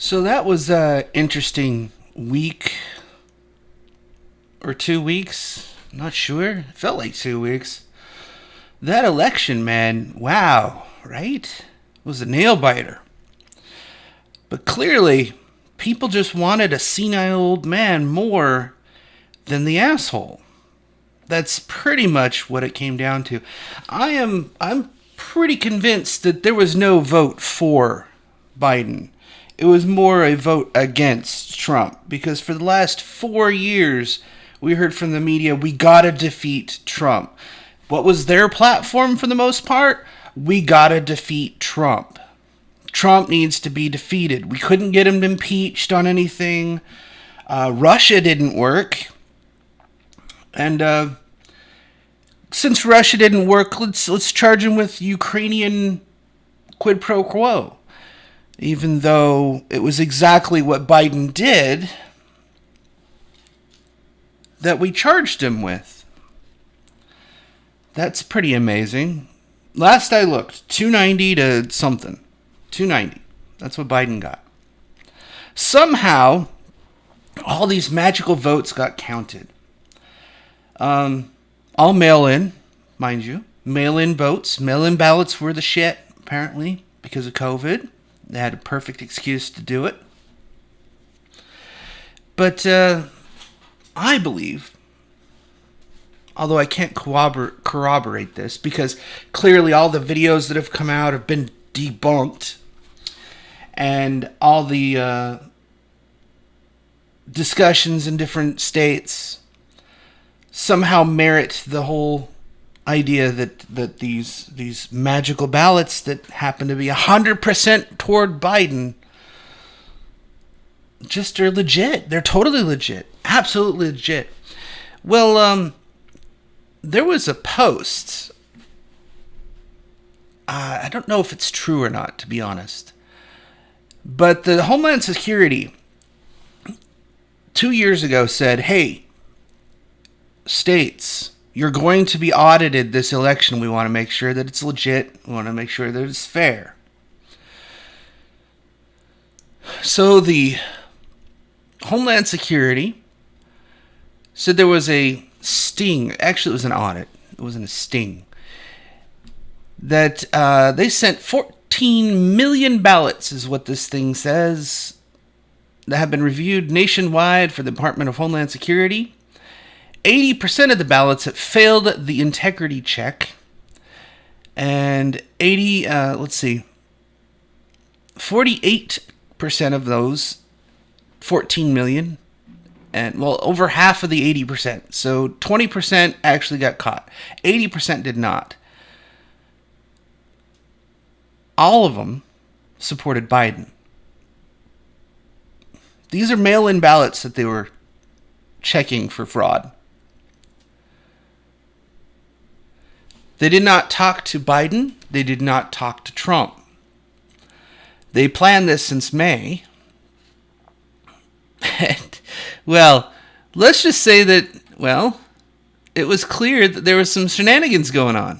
So that was a interesting week or 2 weeks. Not sure. It felt like 2 weeks. That election, man, wow, right? It was a nail biter. But clearly, people just wanted a senile old man more than the asshole. That's pretty much what it came down to. I'm pretty convinced that there was no vote for Biden. It was more a vote against Trump because for the last 4 years we heard from the media we got to defeat Trump. What was their platform for the most part? We got to defeat Trump. Trump needs to be defeated. We couldn't get him impeached on anything. Russia didn't work. And since Russia didn't work, let's charge him with Ukrainian quid pro quo. Even though it was exactly what Biden did that we charged him with. That's pretty amazing. Last I looked, 290 to something. 290. That's what Biden got. Somehow, all these magical votes got counted. All mail-in, mind you. Mail-in votes. Mail-in ballots were the shit, apparently, because of COVID. They had a perfect excuse to do it. But I believe, although I can't corroborate this, because clearly all the videos that have come out have been debunked, and all the discussions in different states somehow merit the whole idea that these magical ballots that happen to be 100% toward Biden just are legit. They're totally legit. Absolutely legit. Well, there was a post. I don't know if it's true or not, to be honest. But the Homeland Security 2 years ago said, hey, states, you're going to be audited this election. We want to make sure that it's legit. We want to make sure that it's fair. So the Homeland Security said there was a sting. Actually, it was an audit. It wasn't a sting. That they sent 14 million ballots, is what this thing says, that have been reviewed nationwide for the Department of Homeland Security. 80% of the ballots have failed the integrity check. And 48% of those, 14 million, and well, over half of the 80%. So 20% actually got caught. 80% did not. All of them supported Biden. These are mail-in ballots that they were checking for fraud. They did not talk to Biden. They did not talk to Trump. They planned this since May. And, well, let's just say that, well, it was clear that there was some shenanigans going on.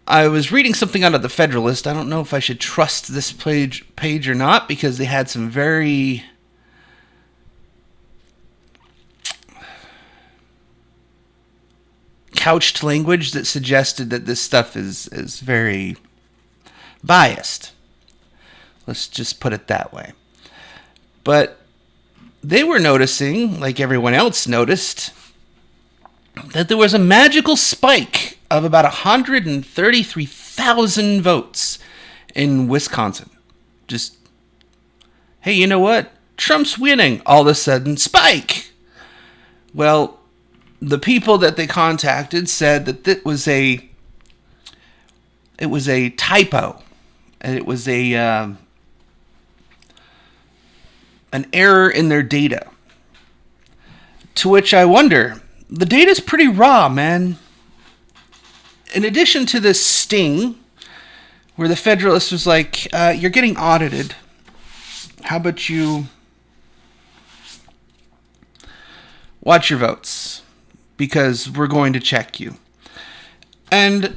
I was reading something out of the Federalist. I don't know if I should trust this page or not, because they had some very couched language that suggested that this stuff is very biased. Let's just put it that way. But they were noticing, like everyone else noticed, that there was a magical spike of about 133,000 votes in Wisconsin. Just, hey, you know what? Trump's winning. All of a sudden, spike. Well, the people that they contacted said that it was a typo, and it was an error in their data. To which I wonder, the data's pretty raw, man. In addition to this sting, where the Federalist was like, you're getting audited. How about you watch your votes? Because we're going to check you. And,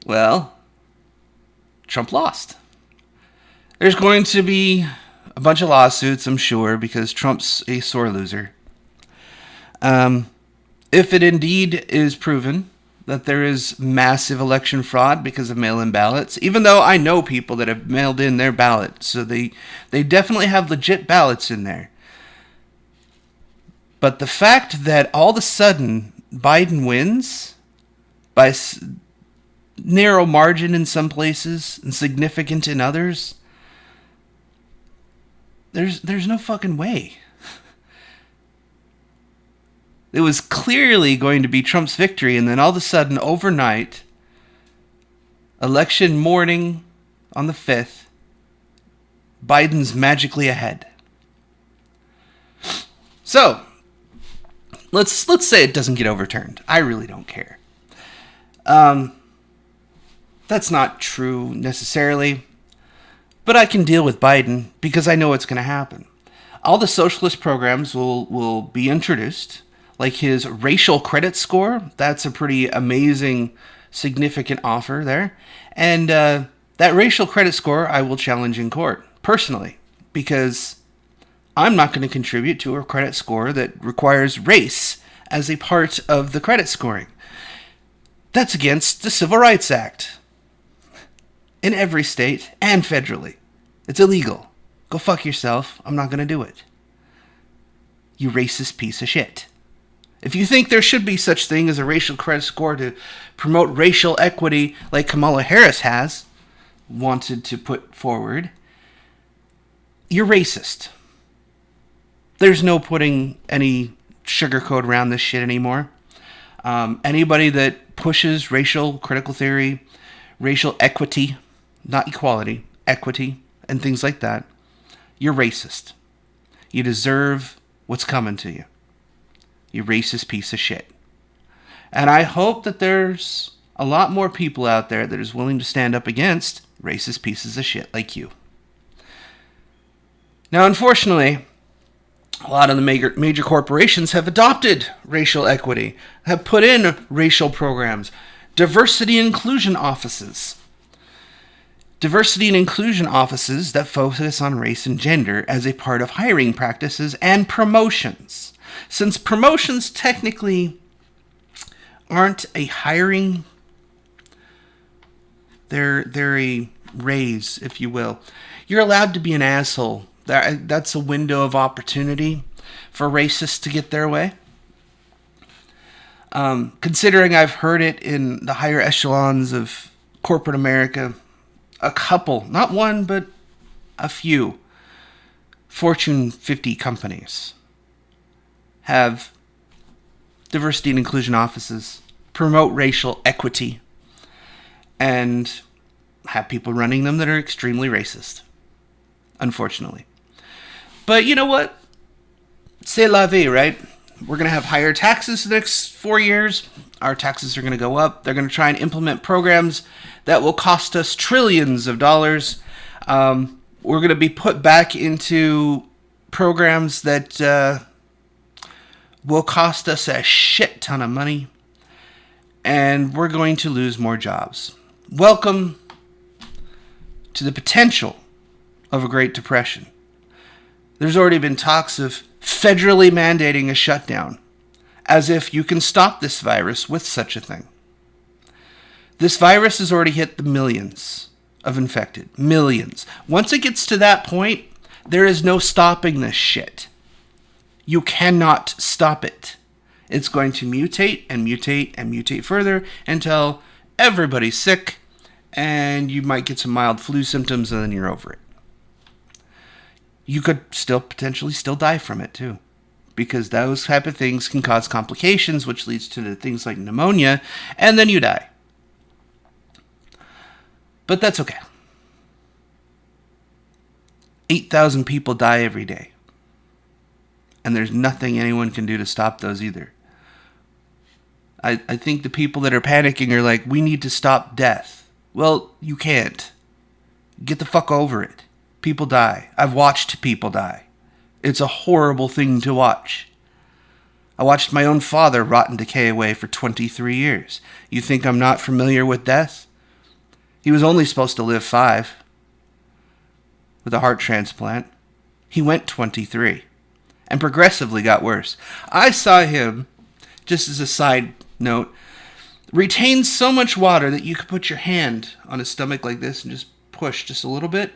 well, Trump lost. There's going to be a bunch of lawsuits, I'm sure, because Trump's a sore loser. If it indeed is proven that there is massive election fraud because of mail-in ballots, even though I know people that have mailed in their ballots, so they definitely have legit ballots in there. But the fact that all of a sudden Biden wins by narrow margin in some places and significant in others, there's no fucking way. It was clearly going to be Trump's victory, and then all of a sudden, overnight, election morning on the 5th, Biden's magically ahead. So, let's say it doesn't get overturned. I really don't care. That's not true necessarily, but I can deal with Biden because I know what's going to happen. All the socialist programs will be introduced, like his racial credit score. That's a pretty amazing, significant offer there. And that racial credit score I will challenge in court, personally, because I'm not going to contribute to a credit score that requires race as a part of the credit scoring. That's against the Civil Rights Act in every state and federally. It's illegal. Go fuck yourself. I'm not going to do it. You racist piece of shit. If you think there should be such thing as a racial credit score to promote racial equity like Kamala Harris has wanted to put forward, you're racist. There's no putting any sugarcoat around this shit anymore. Anybody that pushes racial critical theory, racial equity, not equality, equity, and things like that, you're racist. You deserve what's coming to you. You racist piece of shit. And I hope that there's a lot more people out there that is willing to stand up against racist pieces of shit like you. Now, unfortunately, a lot of the major corporations have adopted racial equity, have put in racial programs, diversity and inclusion offices. Diversity and inclusion offices that focus on race and gender as a part of hiring practices and promotions. Since promotions technically aren't a hiring, they're a raise, if you will. You're allowed to be an asshole. That's a window of opportunity for racists to get their way. Considering I've heard it in the higher echelons of corporate America, a couple, not one, but a few Fortune 50 companies have diversity and inclusion offices, promote racial equity, and have people running them that are extremely racist, unfortunately. But you know what? C'est la vie, right? We're going to have higher taxes the next 4 years. Our taxes are going to go up. They're going to try and implement programs that will cost us trillions of dollars. We're going to be put back into programs that will cost us a shit ton of money. And we're going to lose more jobs. Welcome to the potential of a Great Depression. There's already been talks of federally mandating a shutdown, as if you can stop this virus with such a thing. This virus has already hit the millions of infected. Millions. Once it gets to that point, there is no stopping this shit. You cannot stop it. It's going to mutate and mutate and mutate further until everybody's sick and you might get some mild flu symptoms and then you're over it. You could still potentially die from it too, because those type of things can cause complications, which leads to things like pneumonia, and then you die. But that's okay. 8,000 people die every day. And there's nothing anyone can do to stop those either. I think the people that are panicking are like, we need to stop death. Well, you can't. Get the fuck over it. People die. I've watched people die. It's a horrible thing to watch. I watched my own father rot and decay away for 23 years. You think I'm not familiar with death? He was only supposed to live 5 with a heart transplant. He went 23 and progressively got worse. I saw him, just as a side note, retain so much water that you could put your hand on his stomach like this and just push just a little bit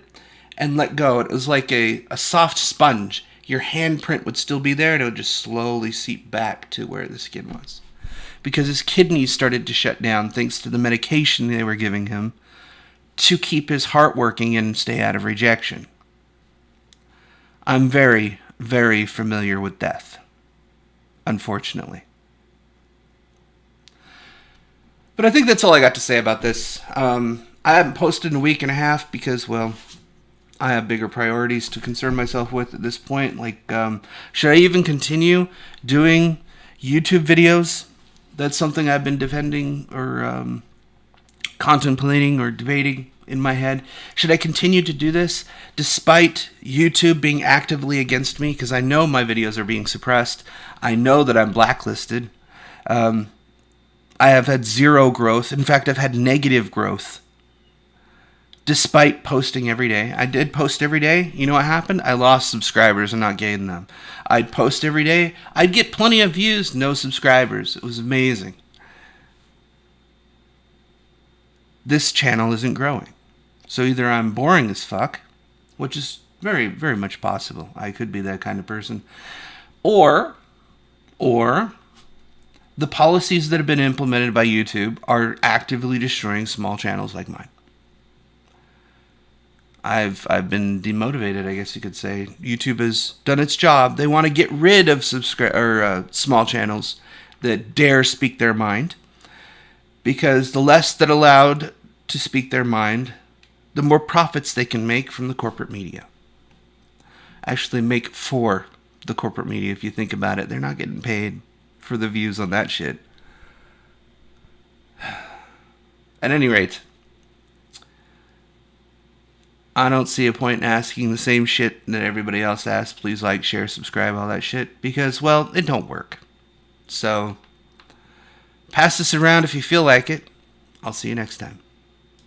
and let go. It was like a soft sponge. Your handprint would still be there and it would just slowly seep back to where the skin was. Because his kidneys started to shut down thanks to the medication they were giving him to keep his heart working and stay out of rejection. I'm very, very familiar with death, unfortunately. But I think that's all I got to say about this. I haven't posted in a week and a half because, well, I have bigger priorities to concern myself with at this point. Like, should I even continue doing YouTube videos? That's something I've been defending or contemplating or debating in my head. Should I continue to do this despite YouTube being actively against me? Because I know my videos are being suppressed. I know that I'm blacklisted. I have had zero growth. In fact, I've had negative growth despite posting every day. I did post every day. You know what happened? I lost subscribers and not gained them. I'd post every day. I'd get plenty of views, no subscribers. It was amazing. This channel isn't growing. So either I'm boring as fuck, which is very, very much possible. I could be that kind of person. Or the policies that have been implemented by YouTube are actively destroying small channels like mine. I've been demotivated, I guess you could say. YouTube has done its job. They want to get rid of small channels that dare speak their mind, because the less that allowed to speak their mind, the more profits they can make from the corporate media. Actually make for the corporate media, if you think about it. They're not getting paid for the views on that shit. At any rate, I don't see a point in asking the same shit that everybody else asks. Please like, share, subscribe, all that shit. Because, well, it don't work. So, pass this around if you feel like it. I'll see you next time.